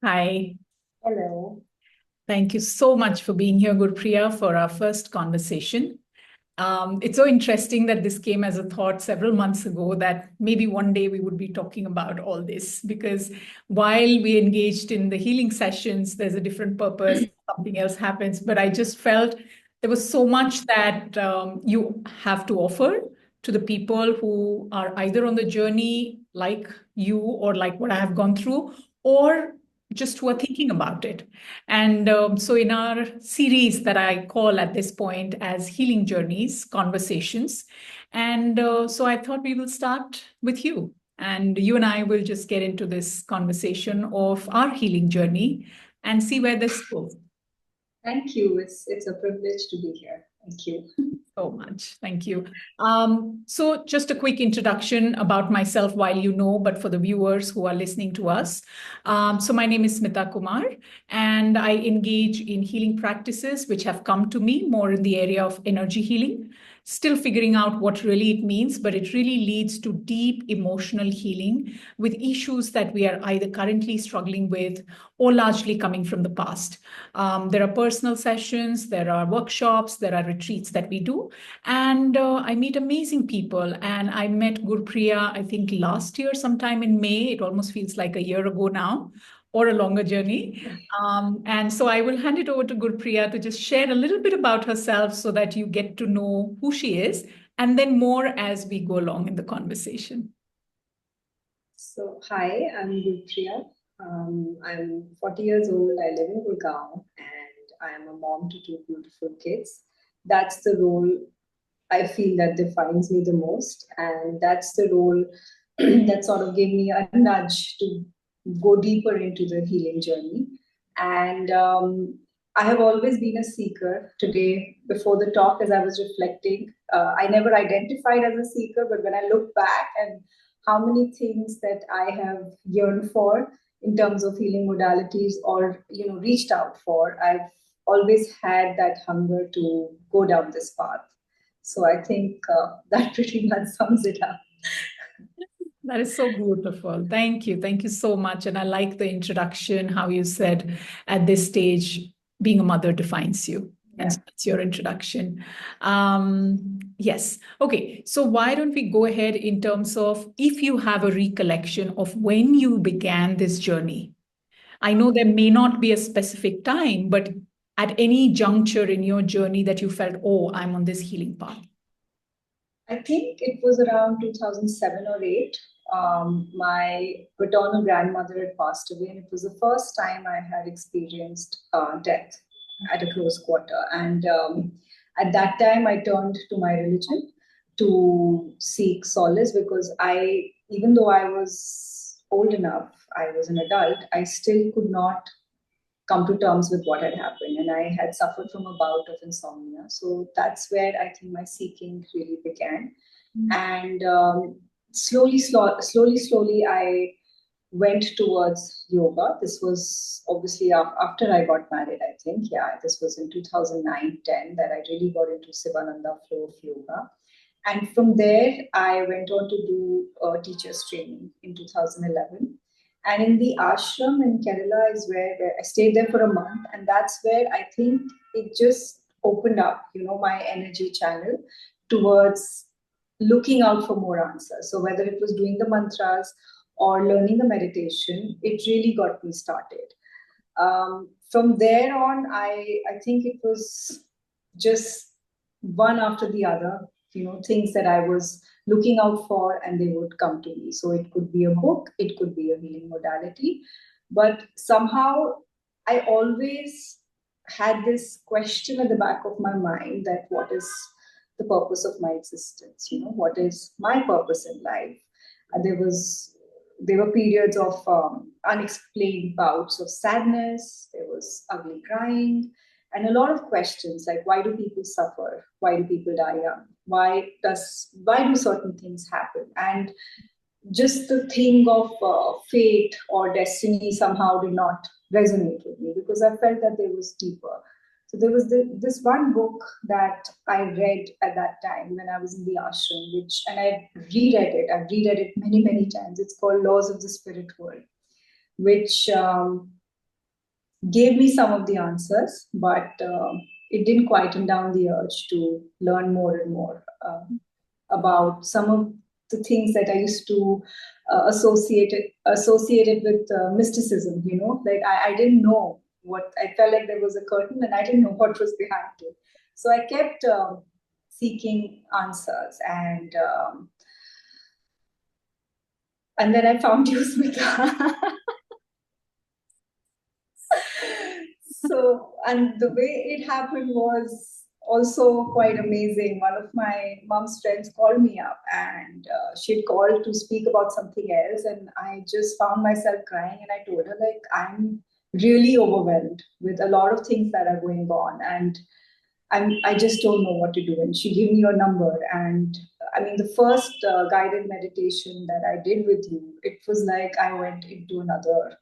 Hi. Hello. Thank you so much for being here, Gurpriya, for our first conversation. It's so interesting that this came as a thought several months ago that maybe one day we would be talking about all this because while we engaged in the healing sessions, there's a different purpose, something else happens. But I just felt there was so much that you have to offer to the people who are either on the journey like you or like what I have gone through, or just who are thinking about it. And so, in our series that I call at this point as Healing Journeys Conversations, and so I thought we will start with you. And you and I will just get into this conversation of our healing journey and see where this goes. Thank you. It's a privilege to be here. Thank you. So much. Thank you. So, just a quick introduction about myself while you know, but for the viewers who are listening to us. So, my name is Smita Kumar, and I engage in healing practices which have come to me more in the area of energy healing. Still figuring out what really it means, but it really leads to deep emotional healing with issues that we are either currently struggling with or largely coming from the past. There are personal sessions, there are workshops, there are retreats that we do. And I meet amazing people. And I met Gurpriya, I think last year, sometime in May. It almost feels like a year ago now, or a longer journey. And so I will hand it over to Gurpriya to just share a little bit about herself so that you get to know who she is, and then more as we go along in the conversation. So, hi, I'm Gurpriya. I'm 40 years old. I live in Gurgaon and I am a mom to two beautiful kids. That's the role I feel that defines me the most. And that's the role that sort of gave me a nudge to go deeper into the healing journey. And I have always been a seeker. Today, before the talk, as I was reflecting, I never identified as a seeker, but when I look back and how many things that I have yearned for in terms of healing modalities or reached out for, I've always had that hunger to go down this path. So I think that pretty much sums it up. That is so beautiful. Thank you. Thank you so much. And I like the introduction, how you said at this stage, being a mother defines you. Yeah. That's your introduction. Yes. Okay. So why don't we go ahead in terms of if you have a recollection of when you began this journey? I know there may not be a specific time, but at any juncture in your journey that you felt, oh, I'm on this healing path. I think it was around 2007 or 8. My paternal grandmother had passed away, and it was the first time I had experienced death at a close quarter. And at that time, I turned to my religion to seek solace because even though I was old enough, I was an adult, I still could not come to terms with what had happened. And I had suffered from a bout of insomnia. So that's where I think my seeking really began. And slowly, I went towards yoga. This was obviously after I got married, I think. Yeah, this was in 2009-10 that I really got into Sivananda flow of yoga. And from there, I went on to do teacher's training in 2011. And in the ashram in Kerala is where I stayed there for a month. And that's where I think it just opened up, my energy channel towards looking out for more answers. So whether it was doing the mantras or learning the meditation, it really got me started. From there on, I think it was just one after the other, things that I was looking out for and they would come to me. So it could be a book, it could be a healing modality. But somehow I always had this question at the back of my mind that what is the purpose of my existence? What is my purpose in life? And there were periods of unexplained bouts of sadness. There was ugly crying, and a lot of questions like why do people suffer? Why do people die young? Why do certain things happen? And just the thing of fate or destiny somehow did not resonate with me because I felt that there was deeper. So there was this one book that I read at that time when I was in the ashram, and I reread it. I've reread it many, many times. It's called Laws of the Spirit World, which gave me some of the answers, but it didn't quieten down the urge to learn more and more about some of the things that I used to associate it with mysticism. Like I didn't know what. I felt like there was a curtain, and I didn't know what was behind it. So I kept seeking answers, and then I found you, Smita. So, and the way it happened was also quite amazing. One of my mom's friends called me up, and she'd called to speak about something else. And I just found myself crying, and I told her, like, I'm really overwhelmed with a lot of things that are going on. And I just don't know what to do. And she gave me your number. And I mean, the first guided meditation that I did with you, it was like I went into another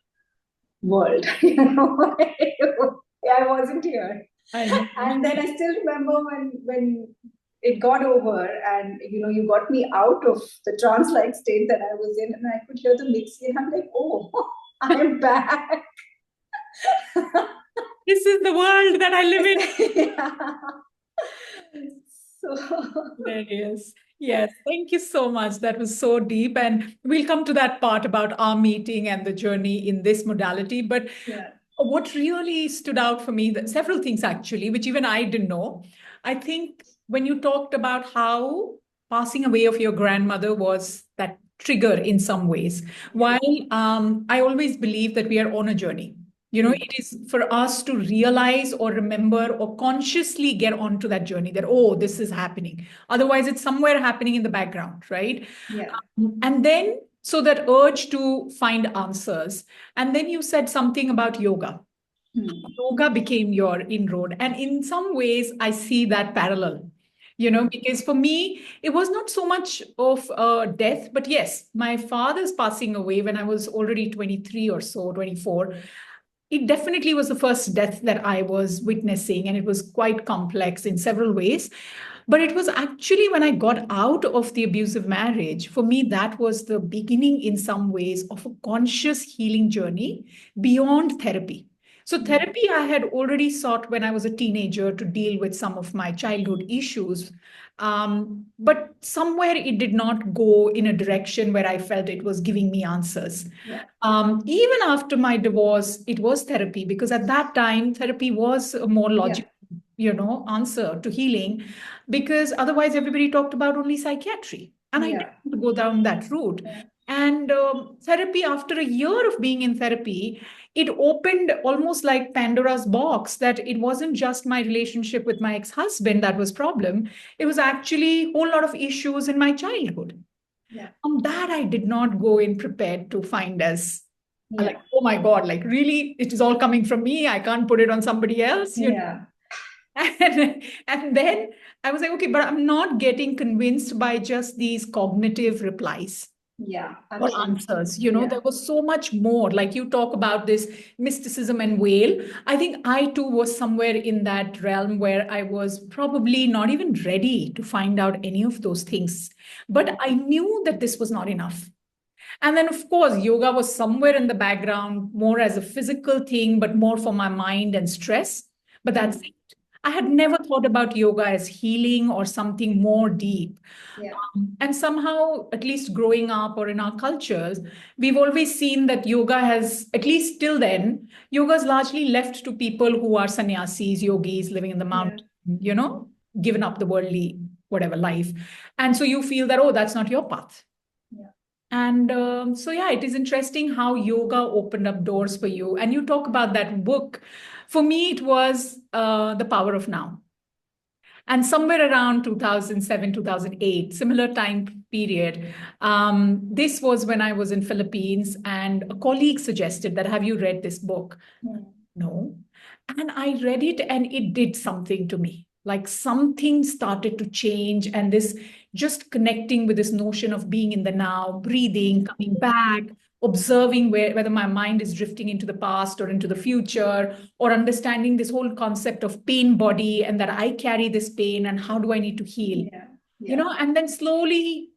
world. I wasn't here. I know. And then I still remember when it got over, and you got me out of the trance-like state that I was in, and I could hear the mixing, and I'm like, oh, I'm back. This is the world that I live in. Yeah. So There it is. Yes, thank you so much. That was so deep. And we'll come to that part about our meeting and the journey in this modality. But yeah. what really stood out for me, several things actually, which even I didn't know. I think when you talked about how passing away of your grandmother was that trigger in some ways, while I always believe that we are on a journey. It is for us to realize or remember or consciously get onto that journey that, oh, this is happening. Otherwise, it's somewhere happening in the background, right? Yeah. And then, so that urge to find answers. And then you said something about yoga. Yoga became your inroad. And in some ways, I see that parallel. Because for me, it was not so much of death, but yes, my father's passing away when I was already 23 or so, 24. It definitely was the first death that I was witnessing, and it was quite complex in several ways. But it was actually when I got out of the abusive marriage, for me, that was the beginning in some ways of a conscious healing journey beyond therapy. So, therapy I had already sought when I was a teenager to deal with some of my childhood issues. But somewhere it did not go in a direction where I felt it was giving me answers. Yeah. Even after my divorce, it was therapy because at that time, therapy was a more logical, answer to healing, because otherwise everybody talked about only psychiatry. And I didn't want to go down that route. And therapy, after a year of being in therapy, it opened almost like Pandora's box that it wasn't just my relationship with my ex-husband that was problem. It was actually a whole lot of issues in my childhood. Yeah. That I did not go in prepared to find as Yeah. like, oh my God, like really, it is all coming from me. I can't put it on somebody else. Yeah. And then I was like, okay, but I'm not getting convinced by just these cognitive replies. Yeah, Or absolutely. answers. There was so much more. Like you talk about this mysticism and whale. I think I too was somewhere in that realm where I was probably not even ready to find out any of those things. But I knew that this was not enough. And then, of course, yoga was somewhere in the background, more as a physical thing, but more for my mind and stress. But that's it. I had never thought about yoga as healing or something more deep. Yeah. And somehow, at least growing up or in our cultures, we've always seen that yoga has, at least till then, yoga is largely left to people who are sannyasis, yogis living in the mountain, given up the worldly, whatever life. And so you feel that, oh, that's not your path. And so, yeah, it is interesting how yoga opened up doors for you. And you talk about that book. For me, it was The Power of Now. And somewhere around 2007, 2008, similar time period, this was when I was in Philippines, and a colleague suggested that, have you read this book? No. And I read it, and it did something to me. Like something started to change, and this just connecting with this notion of being in the now, breathing, coming back, observing whether my mind is drifting into the past or into the future, or understanding this whole concept of pain body and that I carry this pain and how do I need to heal. And then slowly,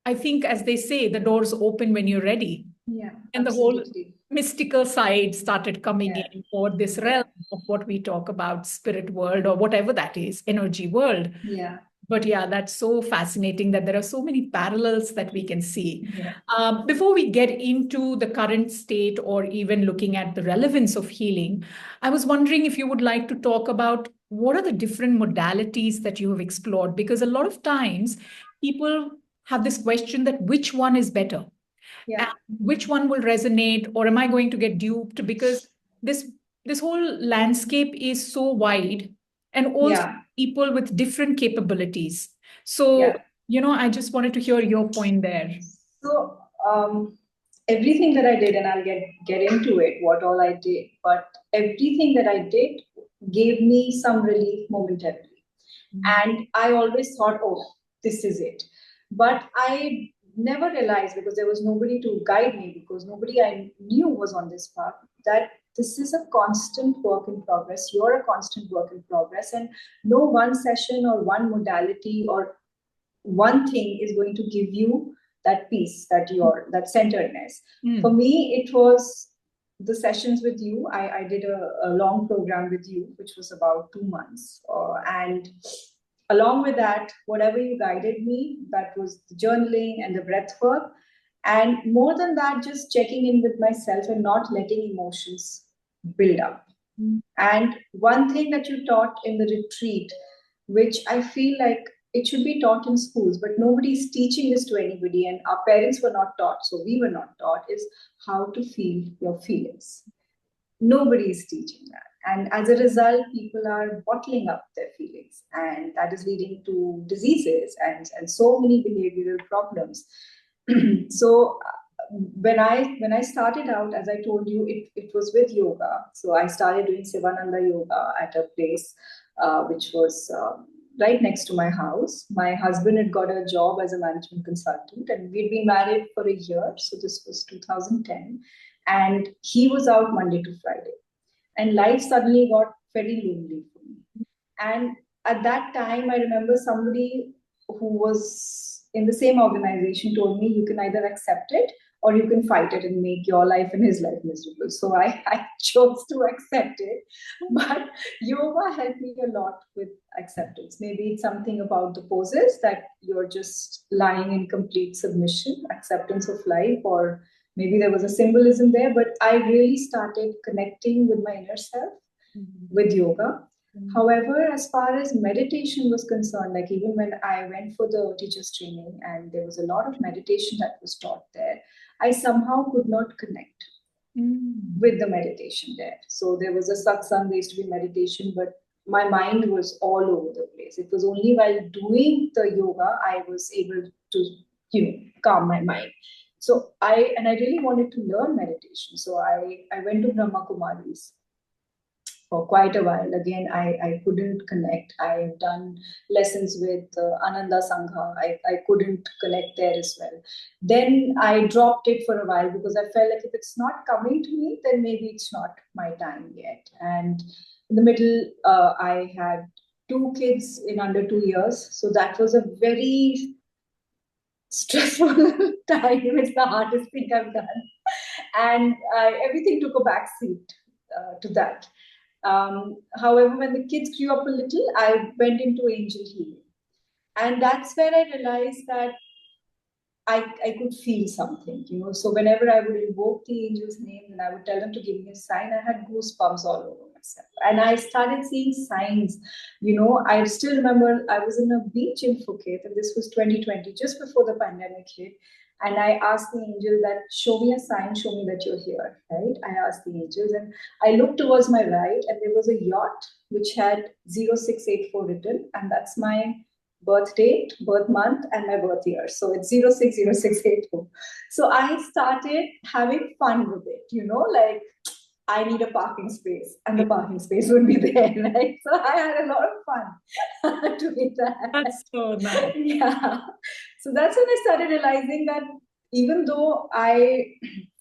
I think, as they say, the doors open when you're ready. Yeah, And absolutely. mystical side started coming Yeah. in, or this Yeah. realm of what we talk about, spirit world, or whatever that is, energy world. Yeah. But yeah, that's so fascinating that there are so many parallels that we can see. Yeah. Before we get into the current state or even looking at the relevance of healing, I was wondering if you would like to talk about what are the different modalities that you have explored? Because a lot of times people have this question that which one is better? And Yeah. which one will resonate, or am I going to get duped? Because this this whole landscape is so wide, and also Yeah. people with different capabilities. So, Yeah. I just wanted to hear your point there. So everything that I did, and I'll get into it, what all I did, but everything that I did gave me some relief momentarily. And I always thought, oh, this is it. But I never realized, because there was nobody to guide me, because nobody I knew was on this path, that this is a constant work in progress. You're a constant work in progress. And no one session or one modality or one thing is going to give you that peace, that centeredness. For Mm. me, it was the sessions with you. I did a long program with you, which was about 2 months. And along with that, whatever you guided me, that was the journaling and the breath work. And more than that, just checking in with myself and not letting emotions build up. Mm. And one thing that you taught in the retreat, which I feel like it should be taught in schools, but nobody's teaching this to anybody, and our parents were not taught, so we were not taught, is how to feel your feelings. Nobody is teaching that. And as a result, people are bottling up their feelings, and that is leading to diseases and so many behavioral problems. So when I started out, as I told you, it was with yoga. So I started doing Sivananda yoga at a place which was right next to my house. My husband had got a job as a management consultant, and we'd been married for a year. So this was 2010, and he was out Monday to Friday, and life suddenly got very lonely for me. And at that time, I remember somebody who was in the same organization told me, you can either accept it or you can fight it and make your life and his life miserable. So I chose to accept it. But yoga helped me a lot with acceptance. Maybe it's something about the poses that you're just lying in complete submission, acceptance of life, or maybe there was a symbolism there. But I really started connecting with my inner self with yoga. However, as far as meditation was concerned, like even when I went for the teacher's training and there was a lot of meditation that was taught there, I somehow could not connect with the meditation there. So there was a satsang, there used to be meditation, but my mind was all over the place. It was only while doing the yoga I was able to, calm my mind. So I really wanted to learn meditation. So I went to Brahma Kumaris for quite a while. Again, I couldn't connect. I've done lessons with Ananda Sangha. I couldn't connect there as well. Then I dropped it for a while because I felt like if it's not coming to me, then maybe it's not my time yet. And in the middle, I had 2 kids in under 2 years. So that was a very stressful time. It's the hardest thing I've done. And everything took a backseat to that. However, when the kids grew up a little, I went into angel healing. And that's where I realized that I could feel something. So whenever I would invoke the angel's name and I would tell them to give me a sign, I had goosebumps all over myself. And I started seeing signs. I still remember I was in a beach in Phuket, and this was 2020, just before the pandemic hit. And I asked the angel that, show me a sign, show me that you're here, right? I asked the angels, and I looked towards my right, and there was a yacht which had 0684 written, and that's my birth date, birth month, and my birth year. So it's 060682. So I started having fun with it, like I need a parking space, and the parking space would be there, right? So I had a lot of fun doing that. That's so nice. Yeah. So that's when I started realizing that even though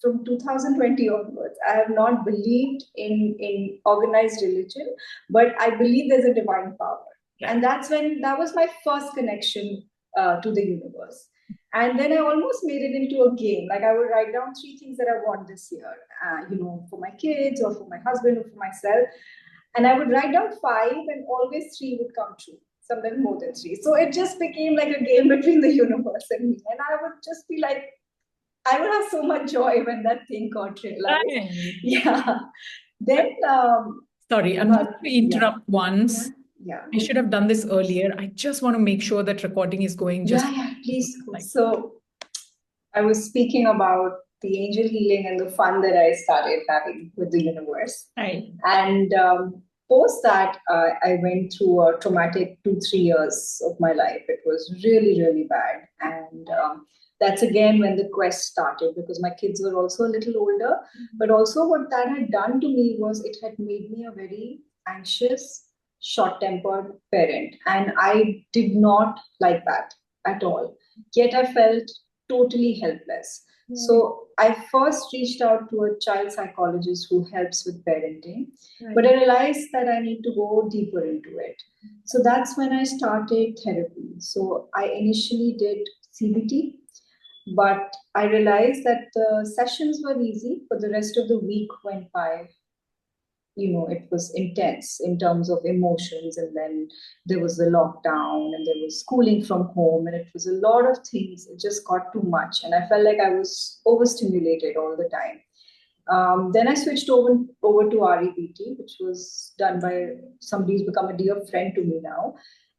from 2020 onwards, I have not believed in organized religion, but I believe there's a divine power. Yeah. And that was my first connection to the universe. And then I almost made it into a game. Like I would write down 3 things that I want this year, for my kids or for my husband or for myself. And I would write down 5, and always 3 would come true, sometimes more than 3. So it just became like a game between the universe and me. And I would just be like, I would have so much joy when that thing got realized. Right. Yeah. Then, sorry, I'm just going to interrupt once. Yeah. I should have done this earlier. I just want to make sure that recording is going just. Yeah, please. So I was speaking about the angel healing and the fun that I started having with the universe. Right. And post that, I went through a traumatic 2-3 years of my life. It was really, really bad. And that's again when the quest started, because my kids were also a little older. But also what that had done to me was it had made me a very anxious, short-tempered parent. And I did not like that at all. Yet I felt totally helpless. So I first reached out to a child psychologist who helps with parenting, but I realized that I need to go deeper into it. So that's when I started therapy. So I initially did CBT, but I realized that the sessions were easy, but the rest of the week went by. It was intense in terms of emotions, and then there was the lockdown, and there was schooling from home, and it was a lot of things. It just got too much, and I felt like I was overstimulated all the time. Then I switched over to REBT, which was done by somebody who's become a dear friend to me now.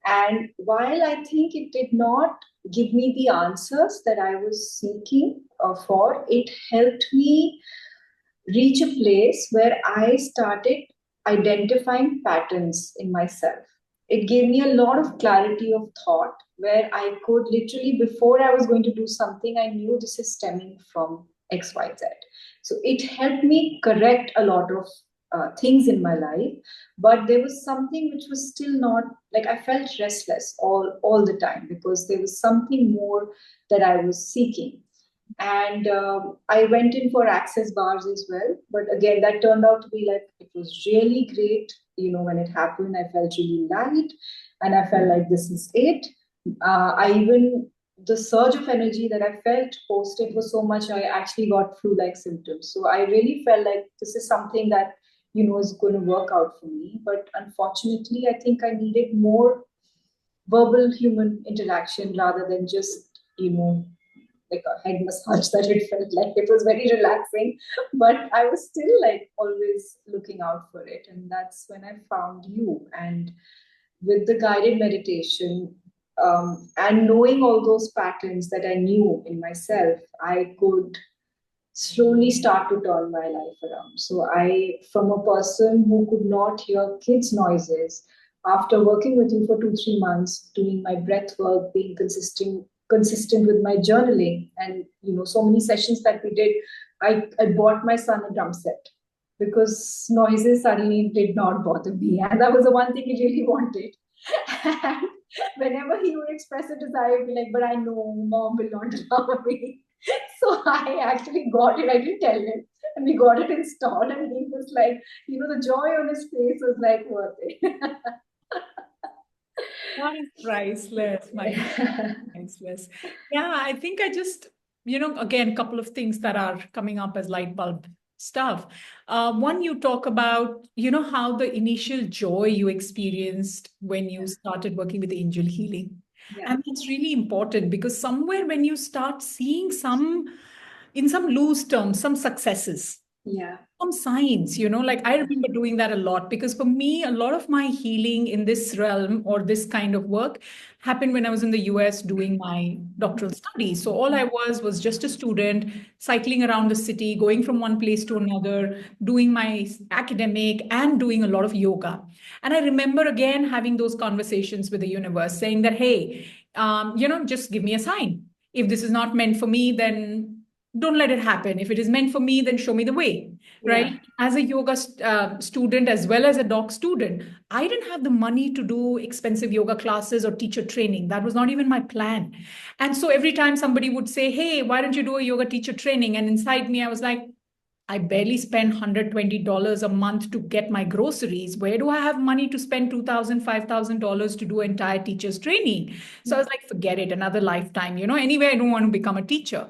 And while I think it did not give me the answers that I was seeking for, it helped me reach a place where I started identifying patterns in myself. It gave me a lot of clarity of thought, where I could literally, before I was going to do something, I knew this is stemming from XYZ. So it helped me correct a lot of things in my life, but there was something which was still not, like, I felt restless all the time, because there was something more that I was seeking. And I went in for access bars as well, but again, that turned out to be like, it was really great. When it happened, I felt really light, and I felt like this is it. The surge of energy that I felt post it was so much, I actually got flu-like symptoms. So I really felt like this is something that is going to work out for me. But unfortunately, I think I needed more verbal human interaction rather than just like a head massage that it felt like. It was very relaxing, but I was still like always looking out for it. And that's when I found you. And with the guided meditation, and knowing all those patterns that I knew in myself, I could slowly start to turn my life around. So from a person who could not hear kids' noises, after working with you for 2-3 months, doing my breath work, being consistent with my journaling, and so many sessions that we did, I bought my son a drum set, because noises suddenly did not bother me, and that was the one thing he really wanted. And whenever he would express a desire, I'd be like, but I know mom will not allow me. So I actually got it. I didn't tell him. And we got it installed. And he was like, the joy on his face was like worth it. That is priceless, my priceless. Yeah, I think I just, again, a couple of things that are coming up as light bulb stuff. One, you talk about, how the initial joy you experienced when you started working with angel healing. Yeah. And it's really important, because somewhere when you start seeing in some loose terms, some successes, some signs, like I remember doing that a lot, because for me, a lot of my healing in this realm or this kind of work happened when I was in the US doing my doctoral studies. So all I was just a student cycling around the city, going from one place to another, doing my academic and doing a lot of yoga. And I remember again having those conversations with the universe saying that, hey, just give me a sign. If this is not meant for me, then don't let it happen. If it is meant for me, then show me the way, right? Yeah. As a yoga student, as well as a doc student, I didn't have the money to do expensive yoga classes or teacher training. That was not even my plan. And so every time somebody would say, hey, why don't you do a yoga teacher training? And inside me, I was like, I barely spend $120 a month to get my groceries. Where do I have money to spend $2,000, $5,000 to do entire teacher's training? So I was like, forget it, another lifetime. Anyway, I don't want to become a teacher.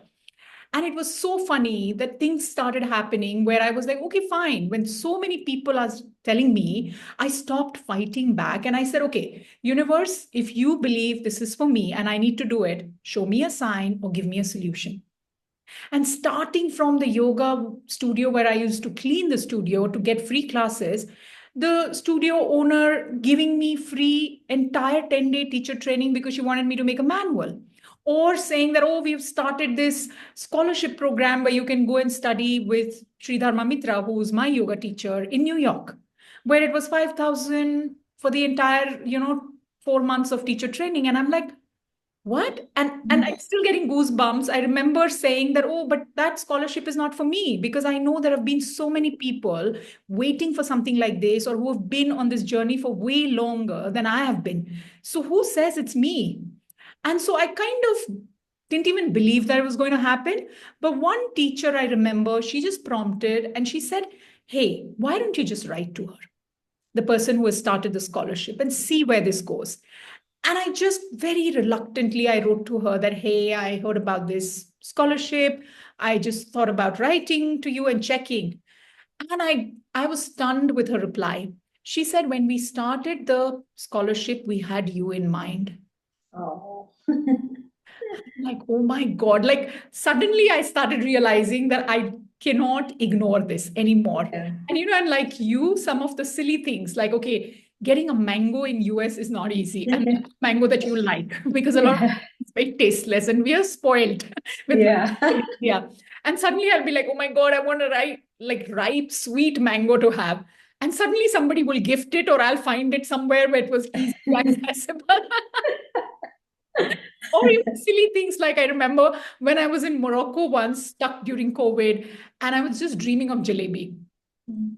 And it was so funny that things started happening where I was like, okay, fine. When so many people are telling me, I stopped fighting back and I said, okay, universe, if you believe this is for me and I need to do it, show me a sign or give me a solution. And starting from the yoga studio where I used to clean the studio to get free classes, the studio owner giving me free entire 10-day teacher training because she wanted me to make a manual. Or saying that, oh, we've started this scholarship program where you can go and study with Sri Dharma Mitra, who's my yoga teacher in New York, where it was 5,000 for the entire, 4 months of teacher training. And I'm like, what? And I'm still getting goosebumps. I remember saying that, oh, but that scholarship is not for me because I know there have been so many people waiting for something like this or who have been on this journey for way longer than I have been. So who says it's me? And so I kind of didn't even believe that it was going to happen. But one teacher I remember, she just prompted and she said, hey, why don't you just write to her, the person who has started the scholarship, and see where this goes? And I just very reluctantly, I wrote to her that, hey, I heard about this scholarship. I just thought about writing to you and checking. And I was stunned with her reply. She said, when we started the scholarship, we had you in mind. Oh. Like, oh my God. Like suddenly I started realizing that I cannot ignore this anymore. Yeah. And and like some of the silly things like, okay, getting a mango in US is not easy. And mango that you like, because a lot of it's very tasteless and we are spoiled with Yeah. yeah. And suddenly I'll be like, oh my God, I want a ripe, sweet mango to have. And suddenly somebody will gift it or I'll find it somewhere where it was easily accessible. Or even silly things like I remember when I was in Morocco once, stuck during COVID, and I was just dreaming of jalebi.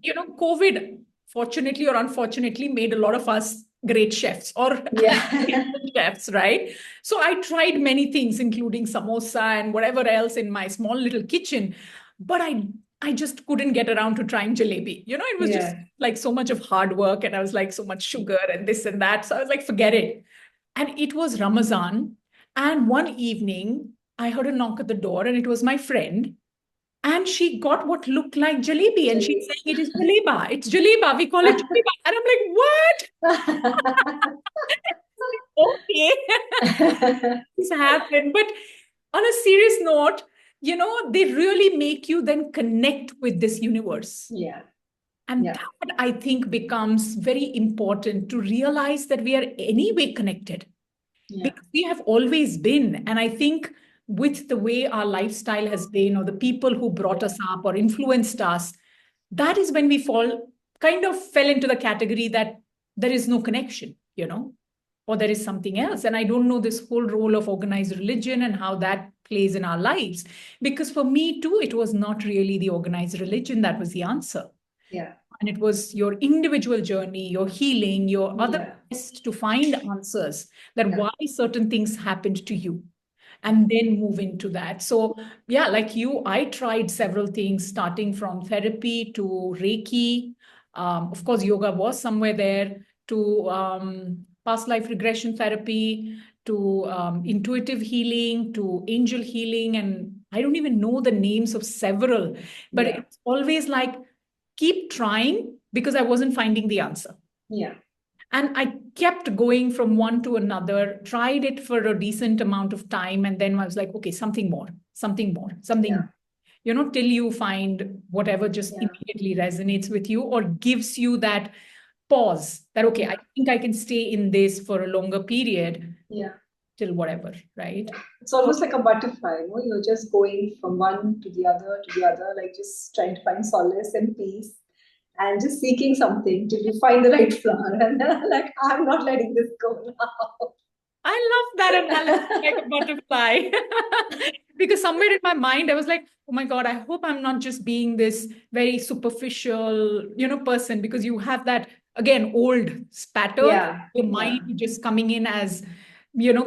COVID, fortunately or unfortunately, made a lot of us great chefs or Yeah. chefs, right? So I tried many things, including samosa and whatever else in my small little kitchen, but I just couldn't get around to trying jalebi. It was just Yeah. like so much of hard work, and I was like so much sugar and this and that. So I was like, forget it. And it was Ramazan. And one evening, I heard a knock at the door, and it was my friend. And she got what looked like jalebi. And she's saying, it is jaleba. It's jaleba. We call it jaleba. And I'm like, what? Okay. This happened. But on a serious note, they really make you then connect with this universe. Yeah. And Yeah. that I think becomes very important to realize that we are anyway connected. Yeah. Because we have always been. And I think with the way our lifestyle has been, or the people who brought us up or influenced us, that is when we kind of fell into the category that there is no connection, or there is something else. And I don't know this whole role of organized religion and how that plays in our lives. Because for me, too, it was not really the organized religion that was the answer. Yeah. And it was your individual journey, your healing, your other Yeah. quest to find answers that why certain things happened to you and then move into that. So, yeah, like you, I tried several things starting from therapy to Reiki. Of course, yoga was somewhere there to past life regression therapy to intuitive healing to angel healing. And I don't even know the names of several, but it's always like, keep trying because I wasn't finding the answer. Yeah. And I kept going from one to another, tried it for a decent amount of time. And then I was like, okay, something more, something, till you find whatever just immediately resonates with you or gives you that pause that, okay, I think I can stay in this for a longer period. Yeah. Till whatever, right? It's almost like a butterfly, You're just going from one to the other, like just trying to find solace and peace and just seeking something till you find the right flower. And then I'm like, I'm not letting this go now. I love that analogy, like a butterfly. Because somewhere in my mind, I was like, oh my God, I hope I'm not just being this very superficial, person, because you have that, again, old pattern, your mind just coming in as,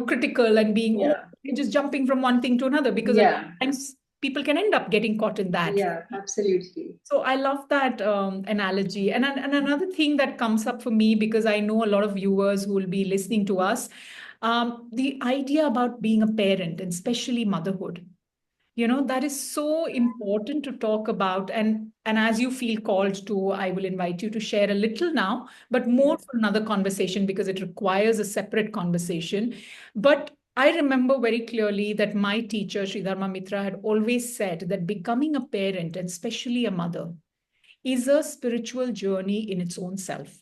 critical and being, you're just jumping from one thing to another. Because a lot of times people can end up getting caught in that. Yeah, absolutely. So I love that analogy. And another thing that comes up for me, because I know a lot of viewers who will be listening to us, the idea about being a parent, and especially motherhood. That is so important to talk about. And as you feel called to, I will invite you to share a little now, but more for another conversation, because it requires a separate conversation. But I remember very clearly that my teacher, Sridharma Mitra, had always said that becoming a parent, and especially a mother, is a spiritual journey in its own self.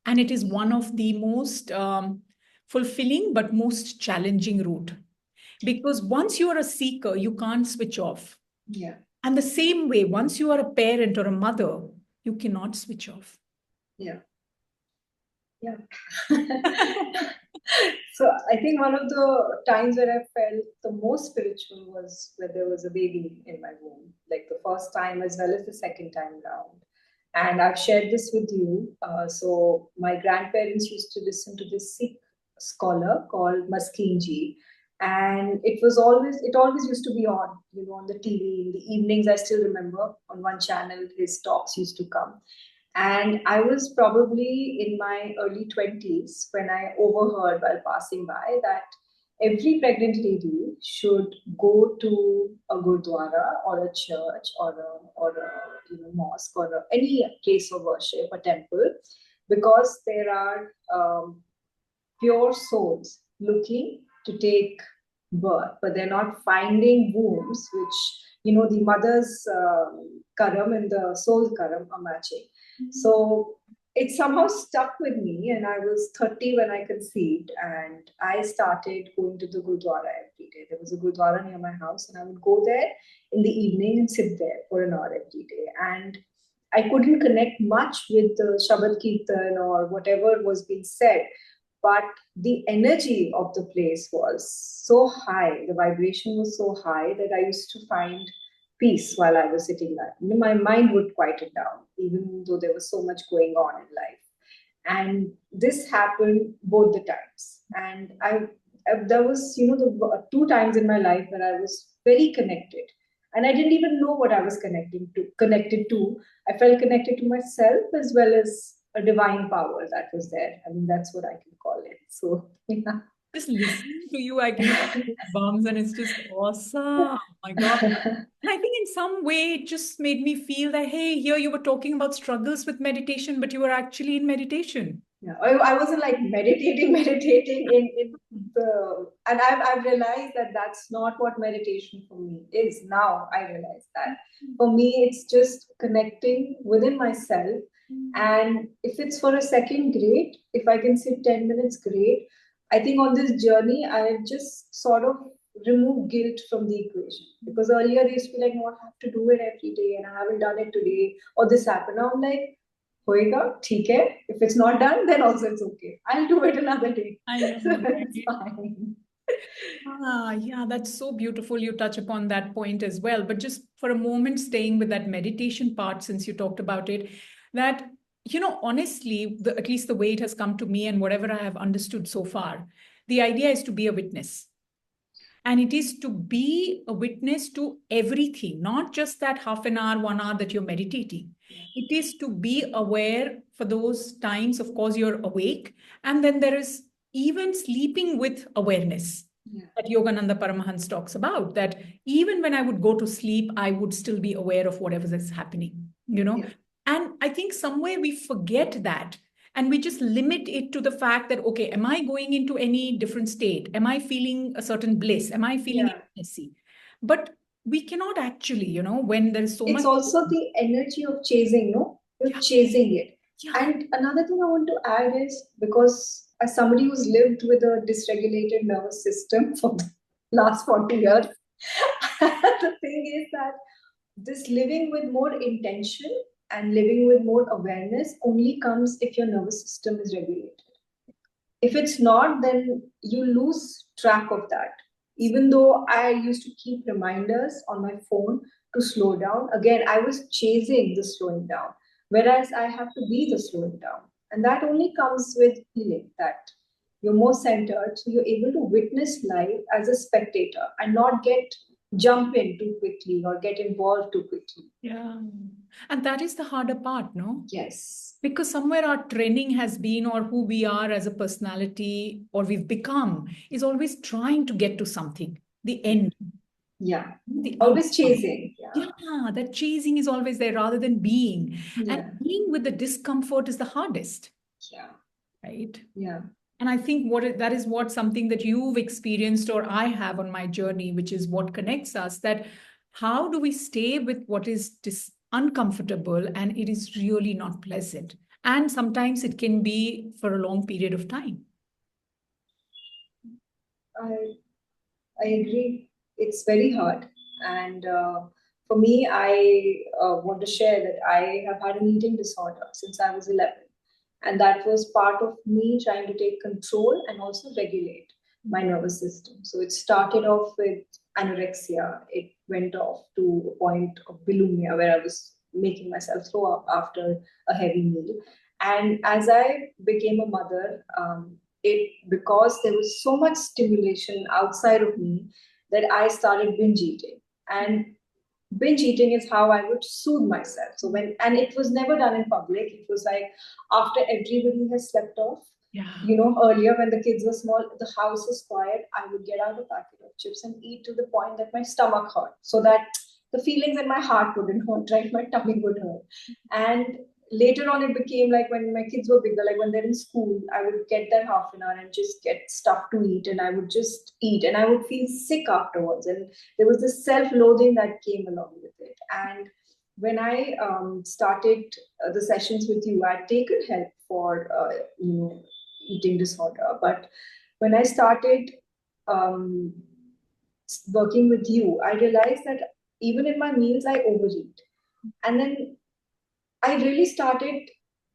And it is one of the most fulfilling but most challenging route. Because once you are a seeker, you can't switch off. Yeah. And the same way, once you are a parent or a mother, you cannot switch off. Yeah. Yeah. So I think one of the times where I felt the most spiritual was when there was a baby in my womb, like the first time as well as the second time around. And I've shared this with you. So my grandparents used to listen to this Sikh scholar called Maskinji. And it always used to be on, on the TV in the evenings. I still remember on one channel, his talks used to come. And I was probably in my early 20s when I overheard while passing by that every pregnant lady should go to a gurdwara or a church or a mosque or any place of worship, a temple, because there are pure souls looking to take birth, but they're not finding wombs, which, the mother's karam and the soul karam are matching. So it somehow stuck with me, and I was 30 when I conceived, and I started going to the Gurdwara every day. There was a Gurdwara near my house, and I would go there in the evening and sit there for an hour every day. And I couldn't connect much with the Shabad Kirtan or whatever was being said, but the energy of the place was so high, the vibration was so high that I used to find peace while I was sitting there. My mind would quieten down, even though there was so much going on in life. And this happened both the times. And there was, the two times in my life where I was very connected. And I didn't even know what I was connected to. I felt connected to myself as well as a divine power that was there. I mean, that's what I can call it. So, yeah. Just listening to you, I get bumps, and it's just awesome. Oh my God. And I think in some way it just made me feel that, hey, here you were talking about struggles with meditation, but you were actually in meditation. Yeah, I wasn't like meditating in and I've realized that that's not what meditation for me is. Now I realize that for me, it's just connecting within myself. And if it's for a second, great. If I can sit 10 minutes, great. I think on this journey, I've just sort of removed guilt from the equation. Because earlier, I used to be like, no, I have to do it every day and I haven't done it today, or this happened. Now I'm like, होएगा ठीक है. If it's not done, then also it's okay. I'll do it another day. I know. So it's fine. Yeah, that's so beautiful. You touch upon that point as well. But just for a moment, staying with that meditation part, since you talked about it, that, honestly, at least the way it has come to me and whatever I have understood so far, the idea is to be a witness. And it is to be a witness to everything, not just that half an hour, 1 hour that you're meditating. It is to be aware for those times, of course, you're awake. And then there is even sleeping with awareness that Yogananda Paramahansa talks about, that even when I would go to sleep, I would still be aware of whatever is happening, And I think somewhere we forget that. And we just limit it to the fact that, okay, am I going into any different state? Am I feeling a certain bliss? Am I feeling ecstasy? But we cannot actually, when there's so much. It's also the energy of chasing, no? You're chasing it. And another thing I want to add is, because as somebody who's lived with a dysregulated nervous system for the last 40 years, the thing is that this living with more intention and living with more awareness only comes if your nervous system is regulated. If it's not, then you lose track of that. Even though I used to keep reminders on my phone to slow down, again, I was chasing the slowing down, whereas I have to be the slowing down. And that only comes with healing, that you're more centered, so you're able to witness life as a spectator and not get jump in too quickly or get involved too quickly. Yeah. And that is the harder part, no? Yes. Because somewhere our training has been, or who we are as a personality, or we've become, is always trying to get to something, the end, Yeah. the Always outcome. chasing. Yeah. Yeah, that chasing is always there rather than being. And Yeah. being with the discomfort is the hardest, Yeah. right? Yeah. And I think that is what something that you've experienced or I have on my journey, which is what connects us, that how do we stay with what is uncomfortable and it is really not pleasant. And sometimes it can be for a long period of time. I agree. It's very hard. And for me, I want to share that I have had an eating disorder since I was 11. And that was part of me trying to take control and also regulate my nervous system. So it started off with anorexia. It went off to a point of bulimia where I was making myself throw up after a heavy meal. And as I became a mother, it because there was so much stimulation outside of me that I started binge eating. And binge eating is how I would soothe myself. So and it was never done in public. It was like after everybody has slept off. Yeah. Earlier when the kids were small, the house is quiet. I would get out a packet of chips and eat to the point that my stomach hurt, so that the feelings in my heart wouldn't hurt, right? My tummy would hurt. And later on, it became like when my kids were bigger, like when they're in school, I would get that half an hour and just get stuff to eat, and I would just eat, and I would feel sick afterwards. And there was this self-loathing that came along with it. And when I started the sessions with you, I'd taken help for eating disorder. But when I started um, working with you, I realized that even in my meals, I overeat. And then I really started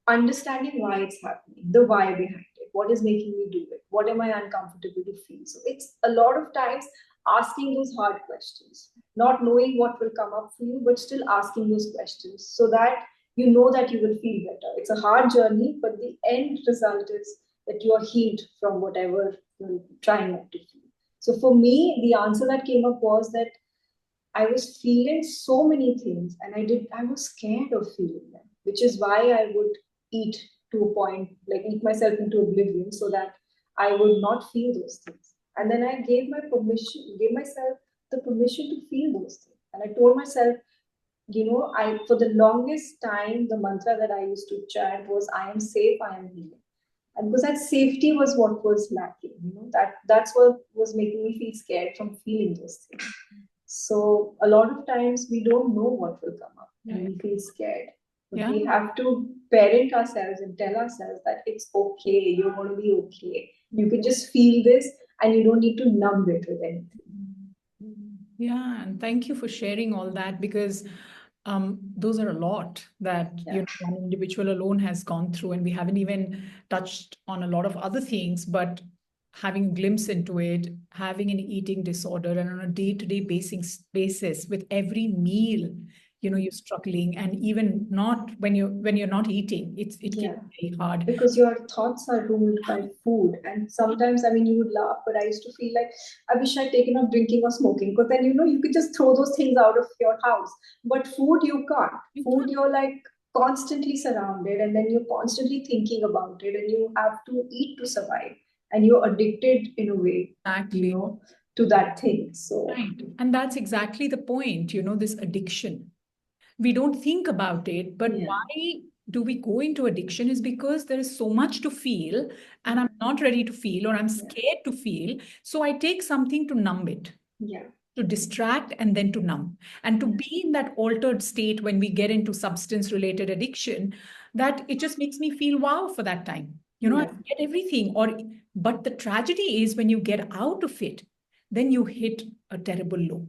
understanding why it's happening, the why behind it, what is making me do it, what am I uncomfortable to feel. So it's a lot of times asking those hard questions, not knowing what will come up for you, but still asking those questions so that you know that you will feel better. It's a hard journey, but the end result is that you are healed from whatever you're trying not to feel. So for me, the answer that came up was that I was feeling so many things, and I was scared of feeling them, which is why I would eat to a point, like eat myself into oblivion so that I would not feel those things. And then I gave myself the permission to feel those things. And I told myself, for the longest time, the mantra that I used to chant was, I am safe, I am healing. And because that safety was what was lacking, that's what was making me feel scared from feeling those things. So a lot of times we don't know what will come up and we feel scared. But we have to parent ourselves and tell ourselves that it's okay, you're going to be okay. You can just feel this and you don't need to numb it with anything. Yeah, and thank you for sharing all that, because those are a lot that one individual alone has gone through, and we haven't even touched on a lot of other things. But having a glimpse into it, having an eating disorder, and on a day-to-day basis with every meal, you're struggling, and even not when you're not eating, it can be very hard because your thoughts are ruled by food. And sometimes, you would laugh, but I used to feel like I wish I'd taken up drinking or smoking, because then you could just throw those things out of your house. But food, you can't. Food, you're like constantly surrounded, and then you're constantly thinking about it, and you have to eat to survive, and you're addicted in a way, exactly to that thing. So right, and that's exactly the point, this addiction. We don't think about it, but why do we go into addiction is because there is so much to feel and I'm not ready to feel, or I'm scared to feel. So I take something to numb it, to distract, and then to numb, and to be in that altered state when we get into substance related addiction, that it just makes me feel wow for that time. I forget everything. But the tragedy is when you get out of it, then you hit a terrible low.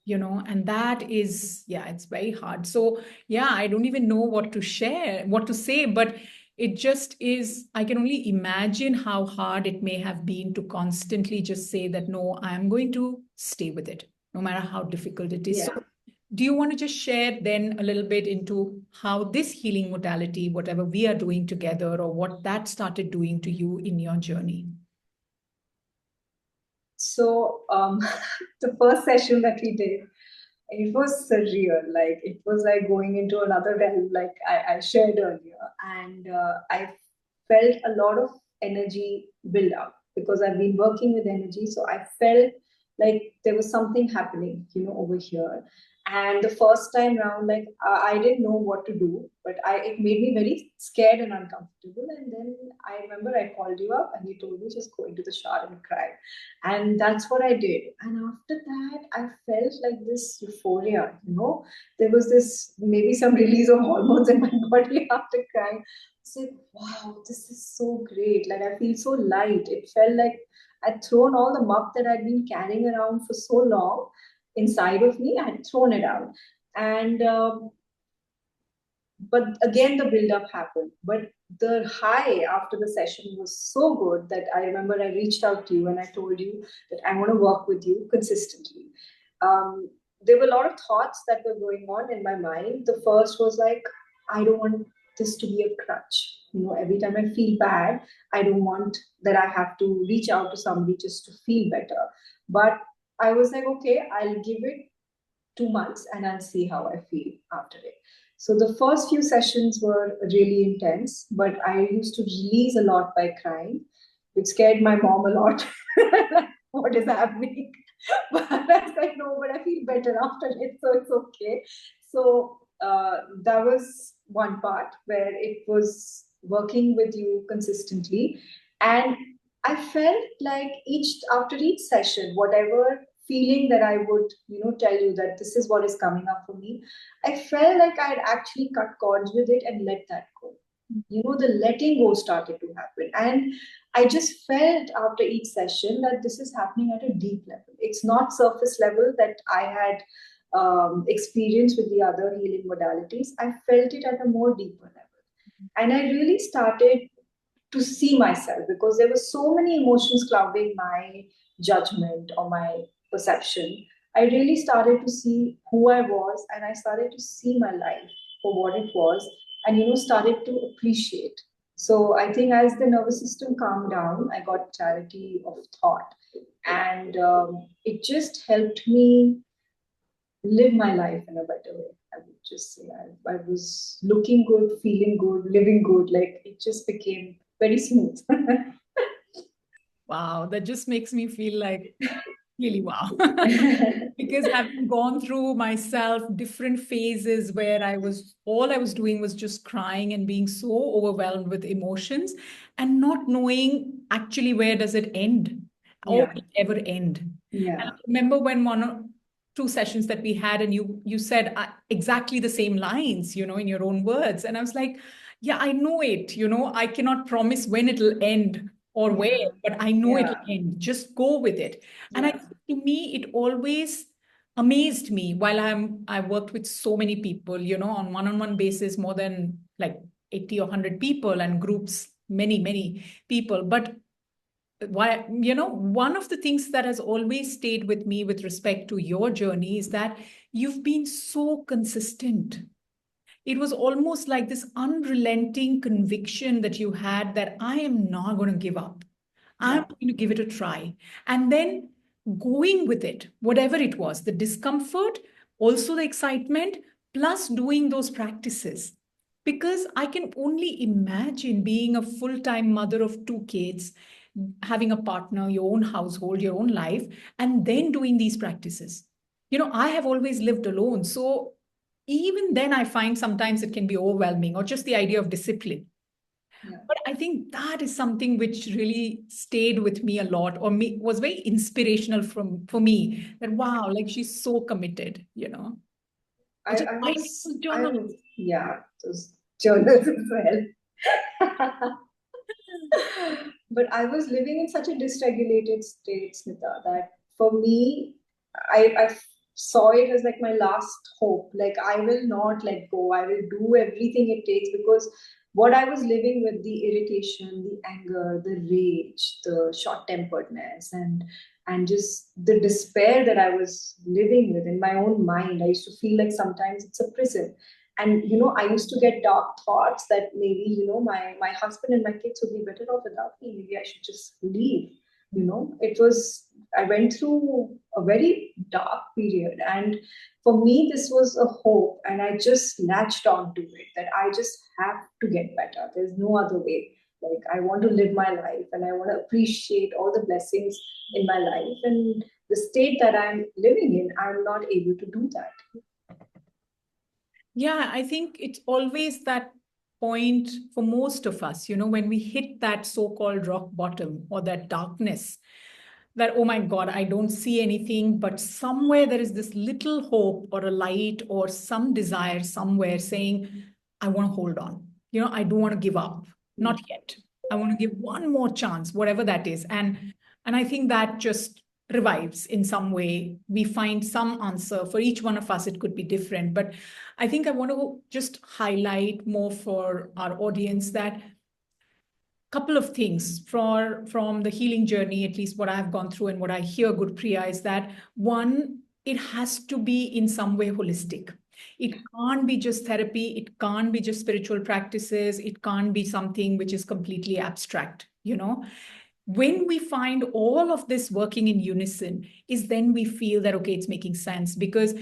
And that is, it's very hard. So I don't even know what to say, but it just is, I can only imagine how hard it may have been to constantly just say that, no, I am going to stay with it, no matter how difficult it is. So do you want to just share then a little bit into how this healing modality, whatever we are doing together, or what that started doing to you in your journey? So the first session that we did, it was surreal. Like it was like going into another realm, like I shared earlier, and I felt a lot of energy build up because I've been working with energy. So I felt like there was something happening, over here. And the first time round, like I didn't know what to do, but it made me very scared and uncomfortable. And then I remember I called you up and you told me just go into the shower and cry. And that's what I did. And after that, I felt like this euphoria, there was this maybe some release of hormones in my body after crying. I said, wow, this is so great. Like I feel so light. It felt like I'd thrown all the muck that I'd been carrying around for so long inside of me. I had thrown it out. And but again the build up happened, but the high after the session was so good that I remember I reached out to you and I told you that I want to work with you consistently. There were a lot of thoughts that were going on in my mind. The first was like, I don't want this to be a crutch. Every time I feel bad, I don't want that I have to reach out to somebody just to feel better. But I was like, okay, I'll give it 2 months and I'll see how I feel after it. So the first few sessions were really intense, but I used to release a lot by crying, which scared my mom a lot. Like, what is happening? But I was like, no, but I feel better after it, so it's okay. So that was one part where it was working with you consistently. And I felt like after each session, whatever feeling that I would, tell you that this is what is coming up for me, I felt like I'd actually cut cords with it and let that go. The letting go started to happen. And I just felt after each session that this is happening at a deep level. It's not surface level that I had experienced with the other healing modalities. I felt it at a more deeper level. And I really started to see myself because there were so many emotions clouding my judgment or my perception. I really started to see who I was and I started to see my life for what it was and started to appreciate. So I think as the nervous system calmed down, I got clarity of thought, and it just helped me live my life in a better way. I would just say I was looking good, feeling good, living good. Like it just became very smooth. Wow, that just makes me feel like really wow. Because having gone through myself different phases where all I was doing was just crying and being so overwhelmed with emotions and not knowing actually where does it end or will it ever end. And I remember when one or two sessions that we had and you said exactly the same lines, in your own words. And I was like, yeah, I know it, I cannot promise when it'll end or where, but I know it'll end. Just go with it. And to me, it always amazed me while I worked with so many people, on one-on-one basis, more than like 80 or 100 people and groups, many, many people. But why, one of the things that has always stayed with me with respect to your journey is that you've been so consistent. It was almost like this unrelenting conviction that you had that I am not going to give up. I'm going to give it a try. And then going with it, whatever it was, the discomfort, also the excitement, plus doing those practices. Because I can only imagine being a full-time mother of two kids, having a partner, your own household, your own life, and then doing these practices. I have always lived alone. So even then, I find sometimes it can be overwhelming or just the idea of discipline. But I think that is something which really stayed with me a lot, or was very inspirational for me. That wow, like she's so committed, I was, those journals as well. But I was living in such a dysregulated state, Smita, that for me, I saw it as like my last hope. Like I will not let go. I will do everything it takes because what I was living with, the irritation, the anger, the rage, the short-temperedness, and just the despair that I was living with in my own mind. I used to feel like sometimes it's a prison. And I used to get dark thoughts that maybe my husband and my kids would be better off without me. Maybe I should just leave. I went through a very dark period, and for me, this was a hope, and I just latched on to it that I just have to get better. There's no other way. Like, I want to live my life, and I want to appreciate all the blessings in my life, and the state that I'm living in, I'm not able to do that. Yeah, I think it's always that point for most of us, when we hit that so-called rock bottom or that darkness, that, oh my God, I don't see anything, but somewhere there is this little hope or a light or some desire somewhere saying, I want to hold on. I don't want to give up. Not yet. I want to give one more chance, whatever that is. And I think that just revives in some way. We find some answer. For each one of us, it could be different. But I think I want to just highlight more for our audience that couple of things from the healing journey, at least what I've gone through and what I hear, Gurpriya, is that one, it has to be in some way holistic. It can't be just therapy. It can't be just spiritual practices. It can't be something which is completely abstract. When we find all of this working in unison is then we feel that, okay, it's making sense. Because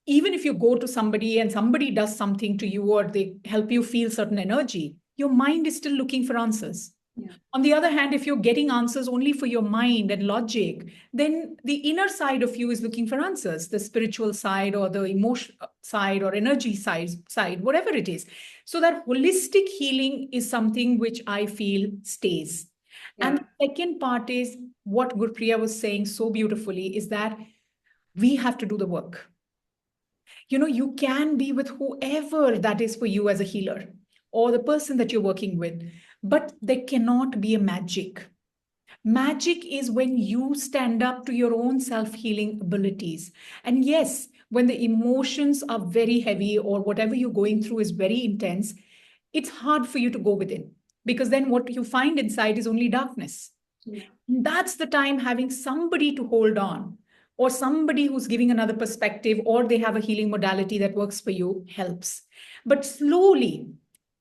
even if you go to somebody and somebody does something to you or they help you feel certain energy, your mind is still looking for answers. Yeah. On the other hand, if you're getting answers only for your mind and logic, then the inner side of you is looking for answers, the spiritual side or the emotion side or energy side, whatever it is. So that holistic healing is something which I feel stays. Yeah. And the second part is what Gurpriya was saying so beautifully is that we have to do the work. You can be with whoever that is for you as a healer or the person that you're working with, but there cannot be a magic. Magic is when you stand up to your own self-healing abilities. And yes, when the emotions are very heavy or whatever you're going through is very intense, it's hard for you to go within because then what you find inside is only darkness. Yeah. That's the time having somebody to hold on or somebody who's giving another perspective or they have a healing modality that works for you helps. But slowly,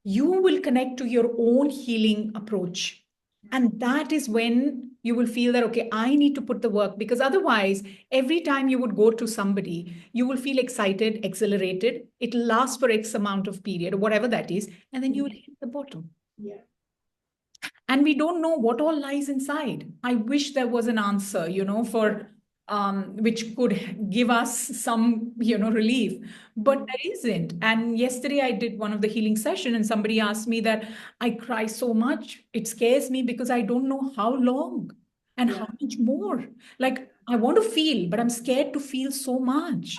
you will connect to your own healing approach. And that is when you will feel that, okay, I need to put the work because otherwise, every time you would go to somebody, you will feel excited, exhilarated. It'll last for X amount of period or whatever that is. And then you will hit the bottom. Yeah. And we don't know what all lies inside. I wish there was an answer, for which could give us some, relief, but there isn't. And yesterday I did one of the healing session, and somebody asked me that I cry so much, it scares me because I don't know how long and how much more. Like I want to feel, but I'm scared to feel so much.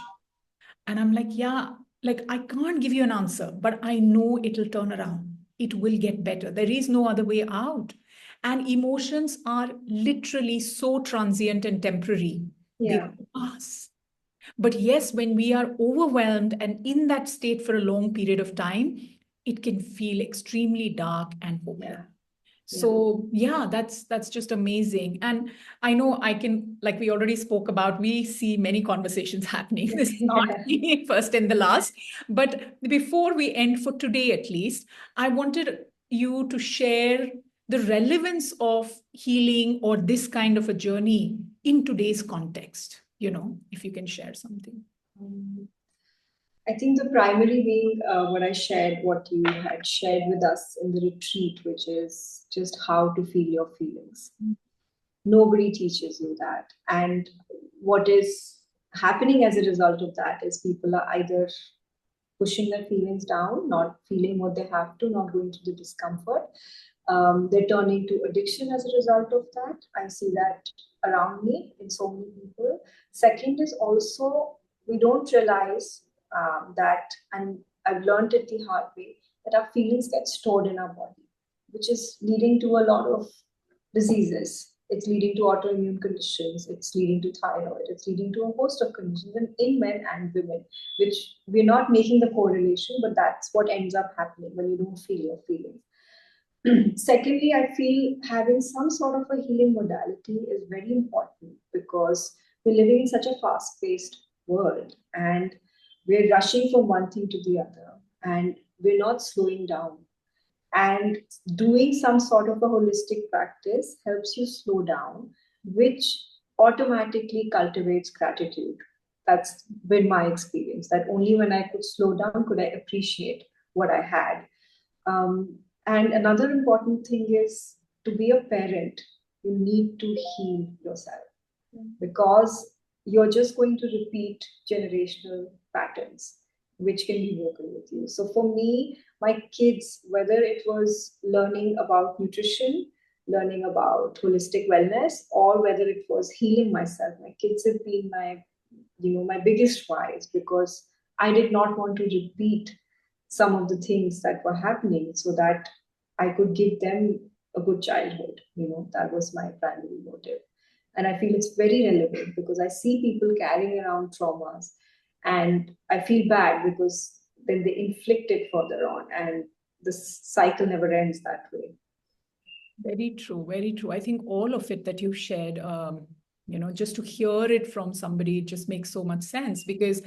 And I'm like, yeah, like I can't give you an answer, but I know it'll turn around. It will get better. There is no other way out. And emotions are literally so transient and temporary. They Yeah. pass. But yes, when we are overwhelmed and in that state for a long period of time, it can feel extremely dark and hopeless. Yeah. So yeah, that's just amazing. And I know I can, like we already spoke about, we see many conversations happening. This is not the first and the last. But before we end for today, at least, I wanted you to share the relevance of healing or this kind of a journey in today's context, if you can share something. I think the primary being what I shared, what you had shared with us in the retreat, which is just how to feel your feelings. Nobody teaches you that. And what is happening as a result of that is people are either pushing their feelings down, not feeling what they have to, not going through the discomfort. They're turning to addiction as a result of that. I see that around me in so many people. Second is also we don't realize that, and I've learned it the hard way, that our feelings get stored in our body, which is leading to a lot of diseases. It's leading to autoimmune conditions, it's leading to thyroid, it's leading to a host of conditions in men and women, which we're not making the correlation, but that's what ends up happening when you don't feel your feelings. Secondly, I feel having some sort of a healing modality is very important because we're living in such a fast paced world and we're rushing from one thing to the other and we're not slowing down. And doing some sort of a holistic practice helps you slow down, which automatically cultivates gratitude. That's been my experience, that only when I could slow down could I appreciate what I had. And another important thing is, to be a parent, you need to heal yourself, because you're just going to repeat generational patterns which can be broken with you. So for me, my kids, whether it was learning about nutrition, learning about holistic wellness, or whether it was healing myself, my kids have been my, my biggest whys, because I did not want to repeat some of the things that were happening, so that I could give them a good childhood. That was my primary motive. And I feel it's very relevant, because I see people carrying around traumas, and I feel bad because then they inflict it further on, and the cycle never ends that way. Very true, very true. I think all of it that you shared, just to hear it from somebody, it just makes so much sense, because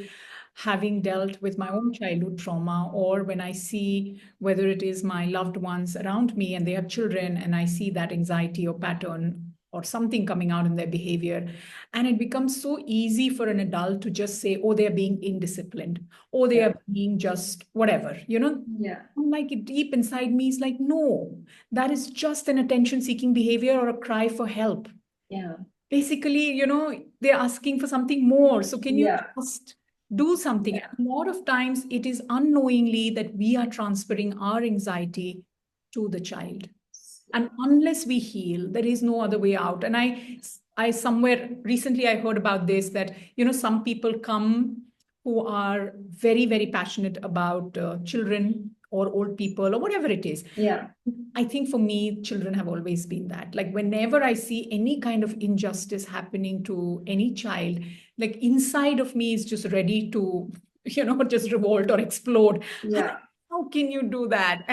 having dealt with my own childhood trauma, or when I see whether it is my loved ones around me and they have children, and I see that anxiety or pattern or something coming out in their behavior, and it becomes so easy for an adult to just say, oh, they're being indisciplined, or they are being just whatever, Yeah. like deep inside me is like, no, that is just an attention seeking behavior or a cry for help. Yeah. Basically, they're asking for something more. So can you Yeah. just do something? Yeah. A lot of times it is unknowingly that we are transferring our anxiety to the child. And unless we heal, there is no other way out. And I somewhere recently I heard about this, that, some people come who are very, very passionate about children or old people or whatever it is. Yeah. I think for me, children have always been that. Like whenever I see any kind of injustice happening to any child, like inside of me is just ready to, just revolt or explode. Yeah. How can you do that?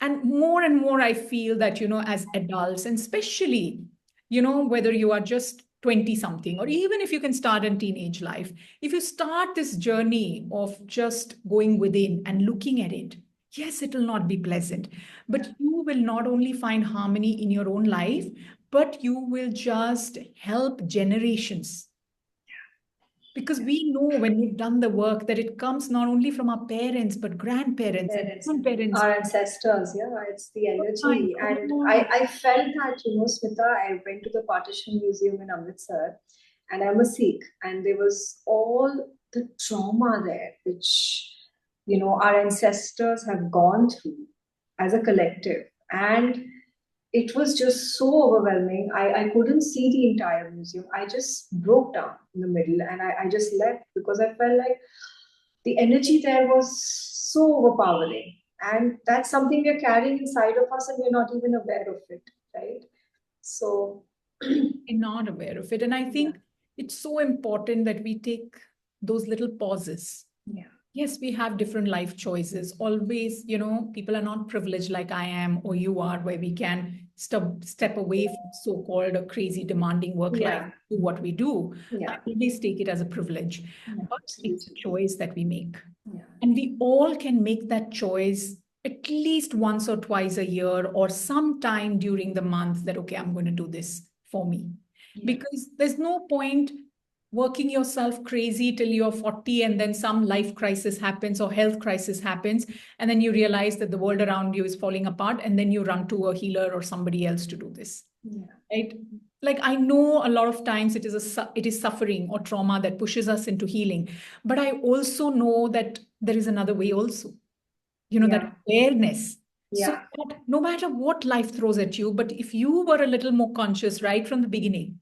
And more I feel that, as adults, and especially, whether you are just 20 something, or even if you can start in teenage life, if you start this journey of just going within and looking at it, yes, it will not be pleasant, but you will not only find harmony in your own life, but you will just help generations. Because we know when we've done the work that it comes not only from our parents, but grandparents and grandparents. Our ancestors, it's the energy. And I felt that, Smita, I went to the Partition Museum in Amritsar, and I'm a Sikh, and there was all the trauma there, which, our ancestors have gone through as a collective. And it was just so overwhelming. I couldn't see the entire museum. I just broke down in the middle, and I just left, because I felt like the energy there was so overpowering. And that's something we're carrying inside of us, and we're not even aware of it, right? So, we're not aware of it. And I think it's so important that we take those little pauses. Yeah. Yes, we have different life choices. Always, people are not privileged like I am or you are, where we can step away from so-called a crazy demanding work life, do what we do. I always take it as a privilege. But it's a choice that we make. And we all can make that choice at least once or twice a year, or sometime during the month, that, okay, I'm going to do this for me. Because there's no point working yourself crazy till you're 40, and then some life crisis happens or health crisis happens, and then you realize that the world around you is falling apart, and then you run to a healer or somebody else to do this. Right? Like, I know a lot of times it is suffering or trauma that pushes us into healing, but I also know that there is another way also, that awareness. So that no matter what life throws at you, but if you were a little more conscious right from the beginning,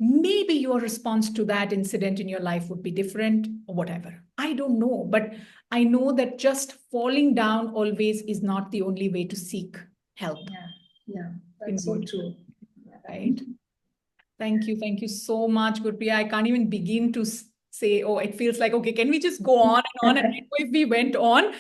maybe your response to that incident in your life would be different, or whatever. I don't know, but I know that just falling down always is not the only way to seek help. That's so true. Right? Thank you so much, Gurpriya. I can't even begin to say, oh, it feels like, okay, can we just go on and on? And if we went on,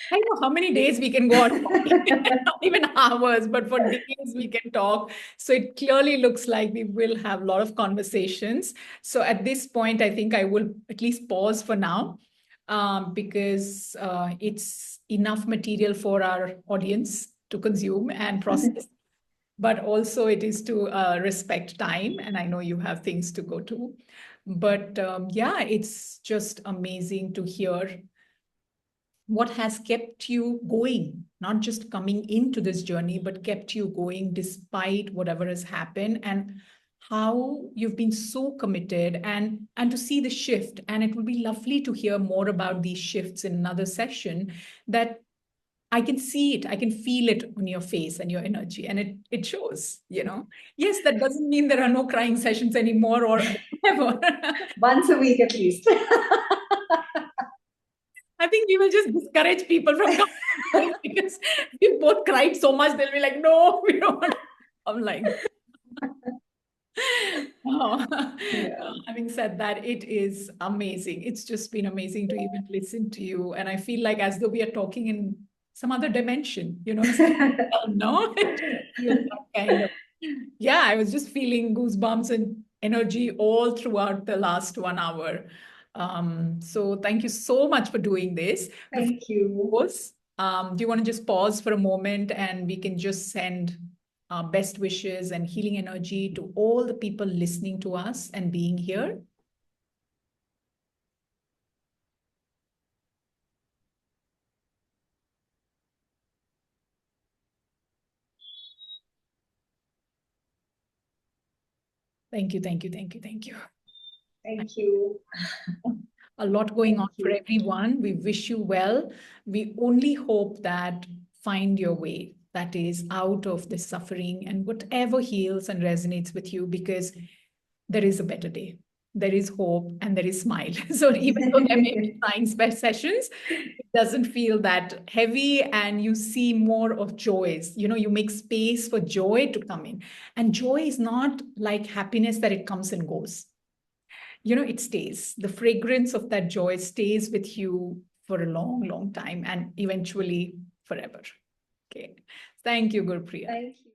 I don't know how many days we can go on, not even hours, but for days we can talk. So it clearly looks like we will have a lot of conversations. So at this point, I think I will at least pause for now, because it's enough material for our audience to consume and process. But also it is to respect time. And I know you have things to go to. But yeah, it's just amazing to hear what has kept you going, not just coming into this journey, but kept you going despite whatever has happened, and how you've been so committed, and to see the shift. And it would be lovely to hear more about these shifts in another session, that I can see it, I can feel it on your face and your energy, and it shows, you know. Yes, that doesn't mean there are no crying sessions anymore or whatever. Once a week at least. I think we will just discourage people from coming because we both cried so much, they'll be like, no, we don't want to. I'm like, oh. Yeah. Having said that, it is amazing. It's just been amazing to even listen to you. And I feel like as though we are talking in some other dimension, you know, no, it just feels that kind of, yeah, I was just feeling goosebumps and energy all throughout the last 1 hour. So thank you so much for doing this. Thank you. Pause, do you want to just pause for a moment, and we can just send best wishes and healing energy to all the people listening to us and being here? Thank you, thank you, thank you, thank you. Thank you. A lot going Thank on for you. everyone. We wish you well. We only hope that find your way, that is out of this suffering, and whatever heals and resonates with you, because there is a better day. There is hope and there is smile. So even though there may be science sessions, it doesn't feel that heavy, and you see more of joys. You know, you make space for joy to come in. And joy is not like happiness that it comes and goes. You know, it stays. The fragrance of that joy stays with you for a long, long time, and eventually forever. Okay. Thank you, Gurpriya. Thank you.